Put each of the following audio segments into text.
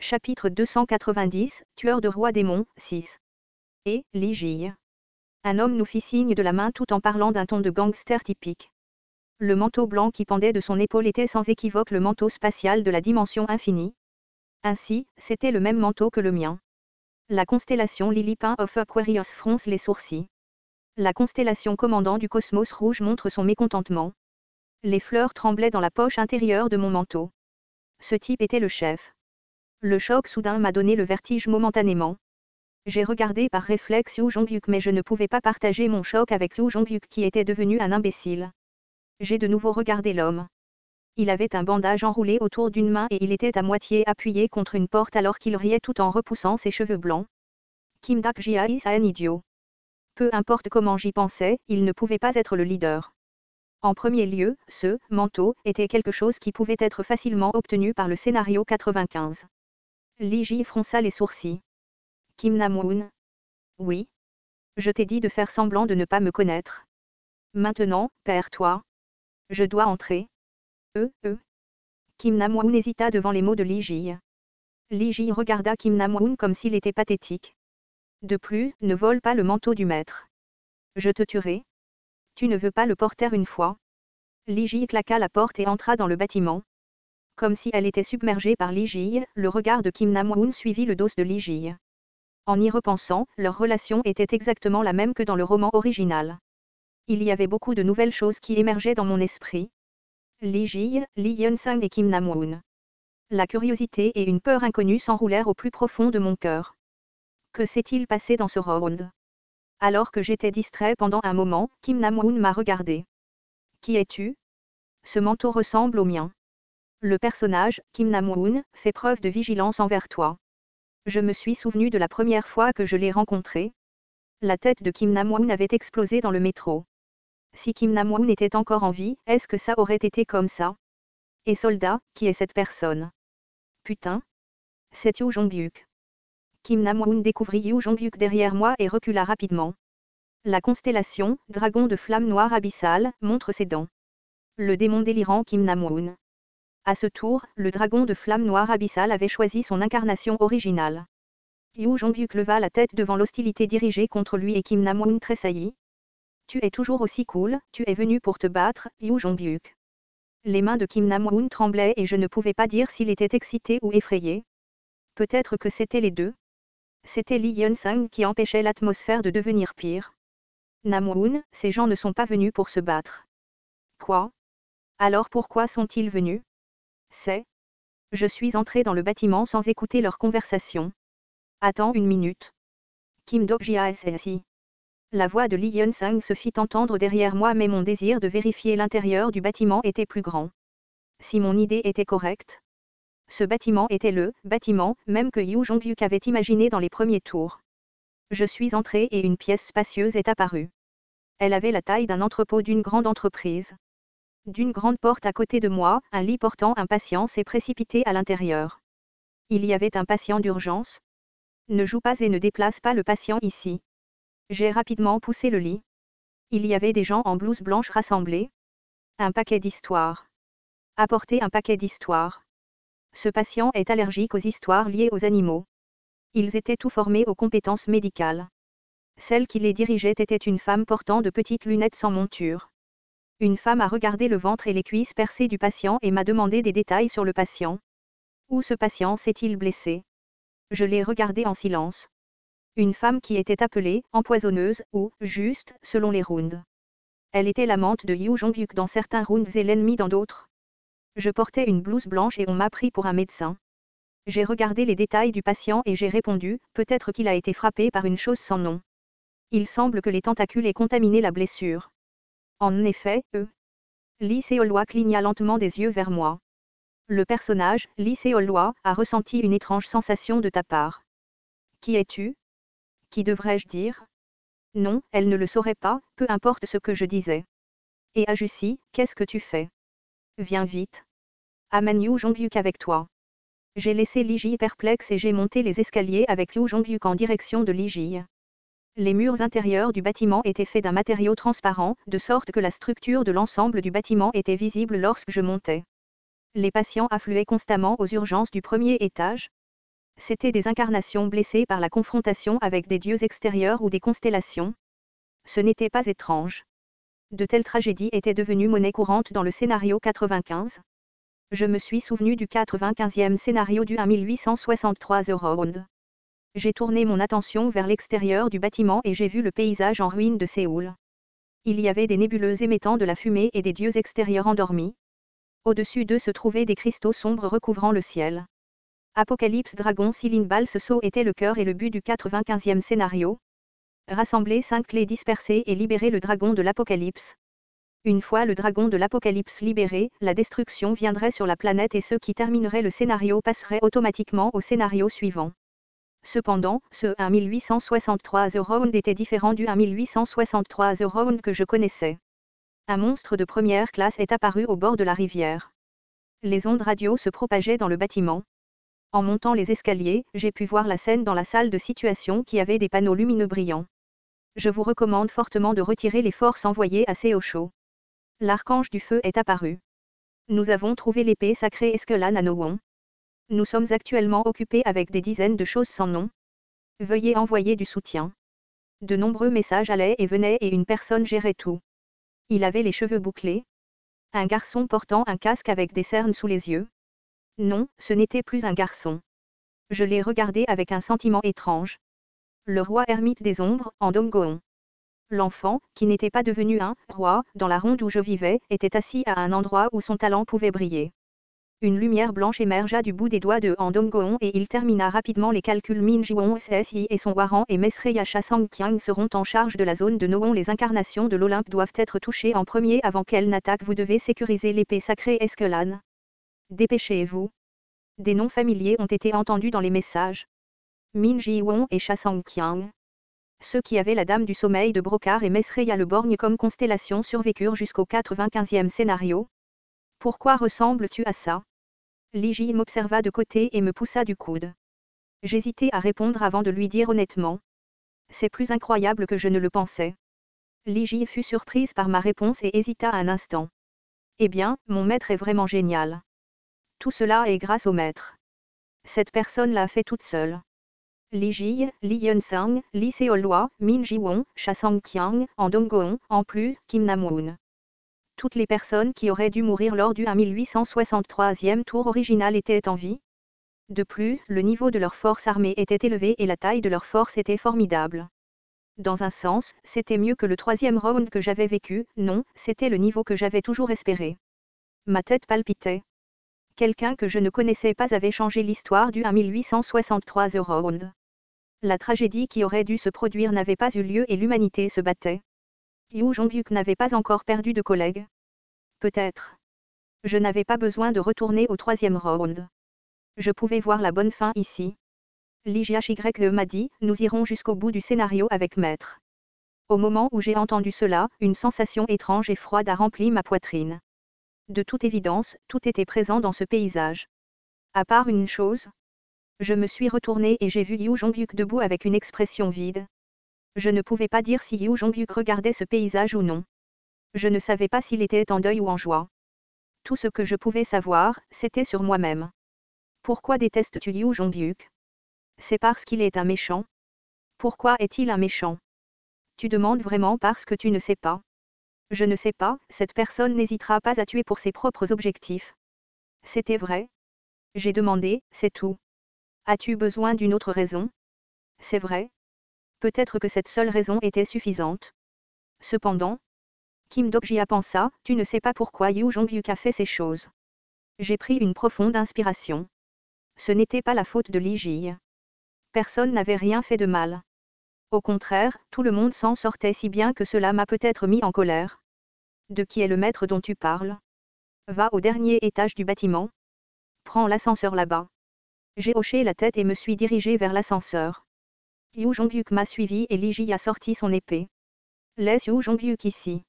Chapitre 290, Tueur de rois démons, 6. Et, Lee Ji. Un homme nous fit signe de la main tout en parlant d'un ton de gangster typique. Le manteau blanc qui pendait de son épaule était sans équivoque le manteau spatial de la dimension infinie. Ainsi, c'était le même manteau que le mien. La constellation Lilipin of Aquarius fronce les sourcils. La constellation commandant du cosmos rouge montre son mécontentement. Les fleurs tremblaient dans la poche intérieure de mon manteau. Ce type était le chef. Le choc soudain m'a donné le vertige momentanément. J'ai regardé par réflexe Yu Jongyuk mais je ne pouvais pas partager mon choc avec Yu Jongyuk qui était devenu un imbécile. J'ai de nouveau regardé l'homme. Il avait un bandage enroulé autour d'une main et il était à moitié appuyé contre une porte alors qu'il riait tout en repoussant ses cheveux blancs. Kim Dak-jia est un idiot. Peu importe comment j'y pensais, il ne pouvait pas être le leader. En premier lieu, ce manteau était quelque chose qui pouvait être facilement obtenu par le scénario 95. Lee Ji fronça les sourcils. Kim Nam-woon. Oui. Je t'ai dit de faire semblant de ne pas me connaître. Maintenant, perds-toi. Je dois entrer. Kim Nam-woon hésita devant les mots de Lee Ji. Lee Ji regarda Kim Nam-woon comme s'il était pathétique. De plus, ne vole pas le manteau du maître. Je te tuerai. Tu ne veux pas le porter une fois. Lee Ji claqua la porte et entra dans le bâtiment. Comme si elle était submergée par Lee Ji, le regard de Kim Nam-woon suivit le dos de Lee Ji. En y repensant, leur relation était exactement la même que dans le roman original. Il y avait beaucoup de nouvelles choses qui émergeaient dans mon esprit. Lee Ji, Lee Yeon-sang et Kim Nam-woon. La curiosité et une peur inconnue s'enroulèrent au plus profond de mon cœur. Que s'est-il passé dans ce round? Alors que j'étais distrait pendant un moment, Kim Nam-woon m'a regardé. Qui es-tu? Ce manteau ressemble au mien. Le personnage, Kim Nam-woon, fait preuve de vigilance envers toi. Je me suis souvenu de la première fois que je l'ai rencontré. La tête de Kim Nam-woon avait explosé dans le métro. Si Kim Nam-woon était encore en vie, est-ce que ça aurait été comme ça? Et soldat, qui est cette personne? Putain. C'est Yu Jongyuk. Kim Nam-woon découvrit Yu Jongyuk derrière moi et recula rapidement. La constellation, dragon de flamme noire abyssale, montre ses dents. Le démon délirant Kim Nam-woon. À ce tour, le dragon de flamme noire abyssale avait choisi son incarnation originale. Yu Jongyuk leva la tête devant l'hostilité dirigée contre lui et Kim Nam-woon tressaillit. Tu es toujours aussi cool, tu es venu pour te battre, Yu Jongyuk. Les mains de Kim Nam-woon tremblaient et je ne pouvais pas dire s'il était excité ou effrayé. Peut-être que c'était les deux. C'était Lee Yeon-sang qui empêchait l'atmosphère de devenir pire. Nam-woon, ces gens ne sont pas venus pour se battre. Quoi? Alors pourquoi sont-ils venus? Je suis entré dans le bâtiment sans écouter leur conversation. Attends une minute. Kim Dok-jia SSI. La voix de Lee Yeon-sang se fit entendre derrière moi mais mon désir de vérifier l'intérieur du bâtiment était plus grand. Si mon idée était correcte. Ce bâtiment était le bâtiment même que Yu Jongyuk avait imaginé dans les premiers tours. Je suis entré et une pièce spacieuse est apparue. Elle avait la taille d'un entrepôt d'une grande entreprise. D'une grande porte à côté de moi, un lit portant un patient s'est précipité à l'intérieur. Il y avait un patient d'urgence. Ne joue pas et ne déplace pas le patient ici. J'ai rapidement poussé le lit. Il y avait des gens en blouse blanche rassemblés. Un paquet d'histoires. Apportez un paquet d'histoires. Ce patient est allergique aux histoires liées aux animaux. Ils étaient tout formés aux compétences médicales. Celle qui les dirigeait était une femme portant de petites lunettes sans monture. Une femme a regardé le ventre et les cuisses percées du patient et m'a demandé des détails sur le patient. Où ce patient s'est-il blessé? Je l'ai regardé en silence. Une femme qui était appelée empoisonneuse ou juste selon les rounds. Elle était l'amante de Yu Jongyuk dans certains rounds et l'ennemi dans d'autres. Je portais une blouse blanche et on m'a pris pour un médecin. J'ai regardé les détails du patient et j'ai répondu, peut-être qu'il a été frappé par une chose sans nom. Il semble que les tentacules aient contaminé la blessure. En effet, Lee Seol-hwa cligna lentement des yeux vers moi. Le personnage, Lee Seol-hwa, a ressenti une étrange sensation de ta part. Qui es-tu? Qui devrais-je dire? Non, elle ne le saurait pas, peu importe ce que je disais. Et Ajusi, qu'est-ce que tu fais? Viens vite. Amène Yu Jongyuk avec toi. J'ai laissé Lee Ji perplexe et j'ai monté les escaliers avec Yu Jongyuk en direction de Lee Ji. Les murs intérieurs du bâtiment étaient faits d'un matériau transparent, de sorte que la structure de l'ensemble du bâtiment était visible lorsque je montais. Les patients affluaient constamment aux urgences du premier étage. C'étaient des incarnations blessées par la confrontation avec des dieux extérieurs ou des constellations. Ce n'était pas étrange. De telles tragédies étaient devenues monnaie courante dans le scénario 95. Je me suis souvenu du 95e scénario du 1863 The Round. J'ai tourné mon attention vers l'extérieur du bâtiment et j'ai vu le paysage en ruine de Séoul. Il y avait des nébuleuses émettant de la fumée et des dieux extérieurs endormis. Au-dessus d'eux se trouvaient des cristaux sombres recouvrant le ciel. Apocalypse Dragon Ceiling Ball, ce saut était le cœur et le but du 95e scénario. Rassembler 5 clés dispersées et libérer le dragon de l'Apocalypse. Une fois le dragon de l'Apocalypse libéré, la destruction viendrait sur la planète et ceux qui termineraient le scénario passeraient automatiquement au scénario suivant. Cependant, ce 1863 The Round était différent du 1863 The Round que je connaissais. Un monstre de première classe est apparu au bord de la rivière. Les ondes radio se propageaient dans le bâtiment. En montant les escaliers, j'ai pu voir la scène dans la salle de situation qui avait des panneaux lumineux brillants. Je vous recommande fortement de retirer les forces envoyées à Seosho. L'archange du feu est apparu. Nous avons trouvé l'épée sacrée Eskelan à Nowon. Nous sommes actuellement occupés avec des dizaines de choses sans nom. Veuillez envoyer du soutien. De nombreux messages allaient et venaient et une personne gérait tout. Il avait les cheveux bouclés. Un garçon portant un casque avec des cernes sous les yeux. Non, ce n'était plus un garçon. Je l'ai regardé avec un sentiment étrange. Le roi ermite des ombres, en Domgoon. L'enfant, qui n'était pas devenu un roi, dans la ronde où je vivais, était assis à un endroit où son talent pouvait briller. Une lumière blanche émergea du bout des doigts de Andonggoon et il termina rapidement les calculs. Min Jiwon SSI et son Waran et Mesreya Sang seront en charge de la zone de Nowon. Les incarnations de l'Olympe doivent être touchées en premier avant qu'elles n'attaquent. Vous devez sécuriser l'épée sacrée Eskelan. Dépêchez-vous. Des noms familiers ont été entendus dans les messages. Min Jiwon et Sang. Ceux qui avaient la Dame du Sommeil de Brocard et Mesreya le Borgne comme constellation survécurent jusqu'au 95e scénario. Pourquoi ressembles-tu à ça? Liji m'observa de côté et me poussa du coude. J'hésitais à répondre avant de lui dire honnêtement. C'est plus incroyable que je ne le pensais. Liji fut surprise par ma réponse et hésita un instant. Eh bien, mon maître est vraiment génial. Tout cela est grâce au maître. Cette personne l'a fait toute seule. Li Ji, Li Yunsang, Li Seolwa, Min Jiwon, Sang, Andonggoon, en plus, Kim Nam-woon. Toutes les personnes qui auraient dû mourir lors du 1863e tour original étaient en vie. De plus, le niveau de leur force armée était élevé et la taille de leur force était formidable. Dans un sens, c'était mieux que le 3e round que j'avais vécu, non, c'était le niveau que j'avais toujours espéré. Ma tête palpitait. Quelqu'un que je ne connaissais pas avait changé l'histoire du 1863 The Round. La tragédie qui aurait dû se produire n'avait pas eu lieu et l'humanité se battait. Yu Jongyuk n'avait pas encore perdu de collègues. Peut-être. Je n'avais pas besoin de retourner au 3e round. Je pouvais voir la bonne fin ici. Li Jiaxy m'a dit, nous irons jusqu'au bout du scénario avec maître. Au moment où j'ai entendu cela, une sensation étrange et froide a rempli ma poitrine. De toute évidence, tout était présent dans ce paysage. À part une chose. Je me suis retournée et j'ai vu Yu Jongyuk debout avec une expression vide. Je ne pouvais pas dire si Yu Jongyuk regardait ce paysage ou non. Je ne savais pas s'il était en deuil ou en joie. Tout ce que je pouvais savoir, c'était sur moi-même. Pourquoi détestes-tu Yu Jongyuk? C'est parce qu'il est un méchant. Pourquoi est-il un méchant? Tu demandes vraiment parce que tu ne sais pas. Je ne sais pas, cette personne n'hésitera pas à tuer pour ses propres objectifs. C'était vrai. J'ai demandé, c'est tout. As-tu besoin d'une autre raison? C'est vrai. Peut-être que cette seule raison était suffisante. Cependant, Kim Dok-jia pensa, tu ne sais pas pourquoi Yu Jongyuk a fait ces choses. J'ai pris une profonde inspiration. Ce n'était pas la faute de Li Ji. Personne n'avait rien fait de mal. Au contraire, tout le monde s'en sortait si bien que cela m'a peut-être mis en colère. De qui est le maître dont tu parles? Va au dernier étage du bâtiment. Prends l'ascenseur là-bas. J'ai hoché la tête et me suis dirigé vers l'ascenseur. Yu Jongyuk m'a suivi et Li Ji a sorti son épée. Laisse Yu Jongyuk ici.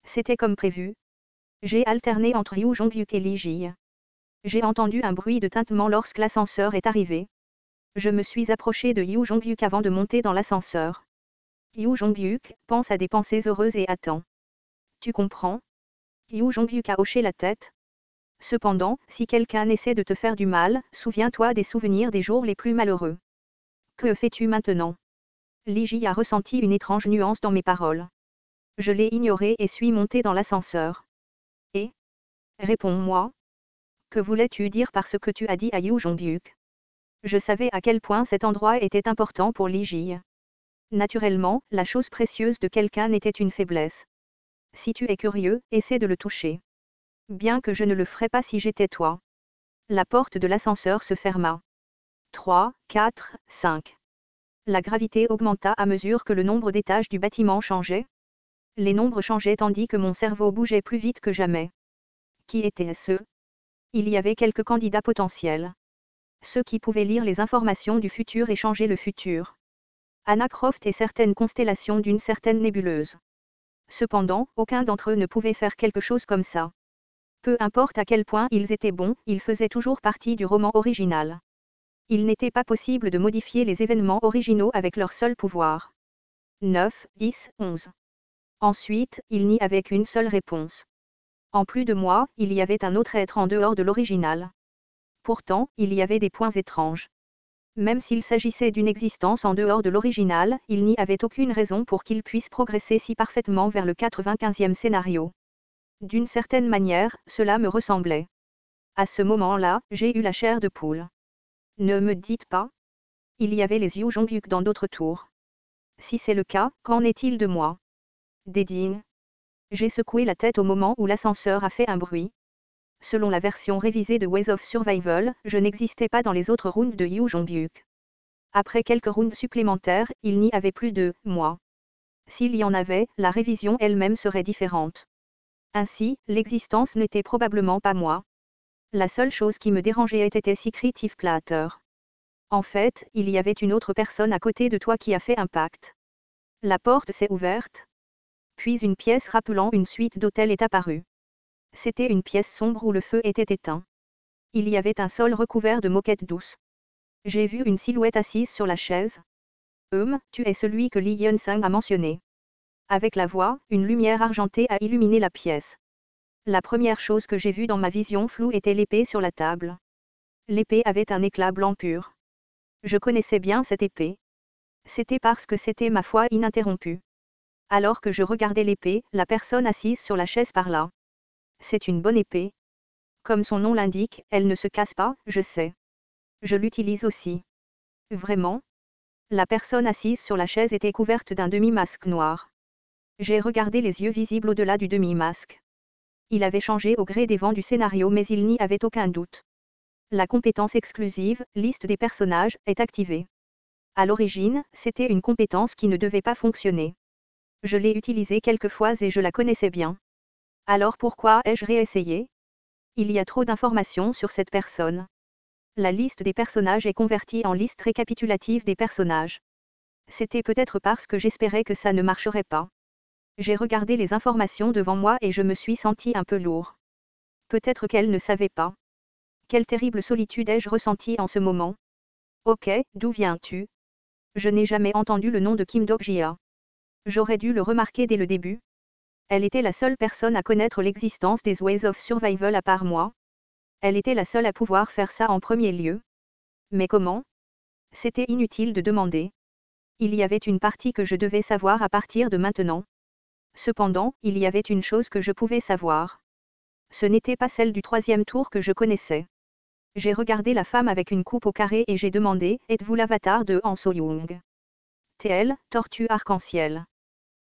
C'était comme prévu. J'ai alterné entre Yu Jongyuk et Li Ji. J'ai entendu un bruit de tintement lorsque l'ascenseur est arrivé. Je me suis approché de Yu Jongyuk avant de monter dans l'ascenseur. Yu Jongyuk, pense à des pensées heureuses et attends. Tu comprends? Yu Jongyuk a hoché la tête. Cependant, si quelqu'un essaie de te faire du mal, souviens-toi des souvenirs des jours les plus malheureux. Que fais-tu maintenant? Li Ji a ressenti une étrange nuance dans mes paroles. Je l'ai ignoré et suis monté dans l'ascenseur. Et? Réponds-moi. Que voulais-tu dire par ce que tu as dit à Yu Jonghyuk? Je savais à quel point cet endroit était important pour Li Ji. Naturellement, la chose précieuse de quelqu'un n'était une faiblesse. Si tu es curieux, essaie de le toucher. Bien que je ne le ferais pas si j'étais toi. La porte de l'ascenseur se ferma. 3, 4, 5. La gravité augmenta à mesure que le nombre d'étages du bâtiment changeait. Les nombres changeaient tandis que mon cerveau bougeait plus vite que jamais. Qui étaient-ce? Il y avait quelques candidats potentiels. Ceux qui pouvaient lire les informations du futur et changer le futur. Anna Croft et certaines constellations d'une certaine nébuleuse. Cependant, aucun d'entre eux ne pouvait faire quelque chose comme ça. Peu importe à quel point ils étaient bons, ils faisaient toujours partie du roman original. Il n'était pas possible de modifier les événements originaux avec leur seul pouvoir. 9, 10, 11. Ensuite, il n'y avait qu'une seule réponse. En plus de moi, il y avait un autre être en dehors de l'original. Pourtant, il y avait des points étranges. Même s'il s'agissait d'une existence en dehors de l'original, il n'y avait aucune raison pour qu'il puisse progresser si parfaitement vers le 95e scénario. D'une certaine manière, cela me ressemblait. À ce moment-là, j'ai eu la chair de poule. Ne me dites pas. Il y avait les Yu Jonghyuk dans d'autres tours. Si c'est le cas, qu'en est-il de moi? Dédine. J'ai secoué la tête au moment où l'ascenseur a fait un bruit. Selon la version révisée de Ways of Survival, je n'existais pas dans les autres rounds de Yu Jonghyuk. Après quelques rounds supplémentaires, il n'y avait plus de « moi ». S'il y en avait, la révision elle-même serait différente. Ainsi, l'existence n'était probablement pas moi. La seule chose qui me dérangeait était Secret Platter. En fait, il y avait une autre personne à côté de toi qui a fait un pacte. La porte s'est ouverte. Puis une pièce rappelant une suite d'hôtels est apparue. C'était une pièce sombre où le feu était éteint. Il y avait un sol recouvert de moquettes douces. J'ai vu une silhouette assise sur la chaise. Tu es celui que Lee Hyun-sung a mentionné. Avec la voix, une lumière argentée a illuminé la pièce. La première chose que j'ai vue dans ma vision floue était l'épée sur la table. L'épée avait un éclat blanc pur. Je connaissais bien cette épée. C'était parce que c'était ma foi ininterrompue. Alors que je regardais l'épée, la personne assise sur la chaise parla. C'est une bonne épée. Comme son nom l'indique, elle ne se casse pas, je sais. Je l'utilise aussi. Vraiment? La personne assise sur la chaise était couverte d'un demi-masque noir. J'ai regardé les yeux visibles au-delà du demi-masque. Il avait changé au gré des vents du scénario mais il n'y avait aucun doute. La compétence exclusive, liste des personnages, est activée. À l'origine, c'était une compétence qui ne devait pas fonctionner. Je l'ai utilisée quelques fois et je la connaissais bien. Alors pourquoi ai-je réessayé? Il y a trop d'informations sur cette personne. La liste des personnages est convertie en liste récapitulative des personnages. C'était peut-être parce que j'espérais que ça ne marcherait pas. J'ai regardé les informations devant moi et je me suis senti un peu lourd. Peut-être qu'elle ne savait pas. Quelle terrible solitude ai-je ressentie en ce moment? Ok, d'où viens-tu? Je n'ai jamais entendu le nom de Kim Dok-jia. J'aurais dû le remarquer dès le début. Elle était la seule personne à connaître l'existence des Ways of Survival à part moi. Elle était la seule à pouvoir faire ça en premier lieu. Mais comment? C'était inutile de demander. Il y avait une partie que je devais savoir à partir de maintenant. Cependant, il y avait une chose que je pouvais savoir. Ce n'était pas celle du troisième tour que je connaissais. J'ai regardé la femme avec une coupe au carré et j'ai demandé, êtes-vous l'avatar de Han So-young? TL, tortue arc-en-ciel.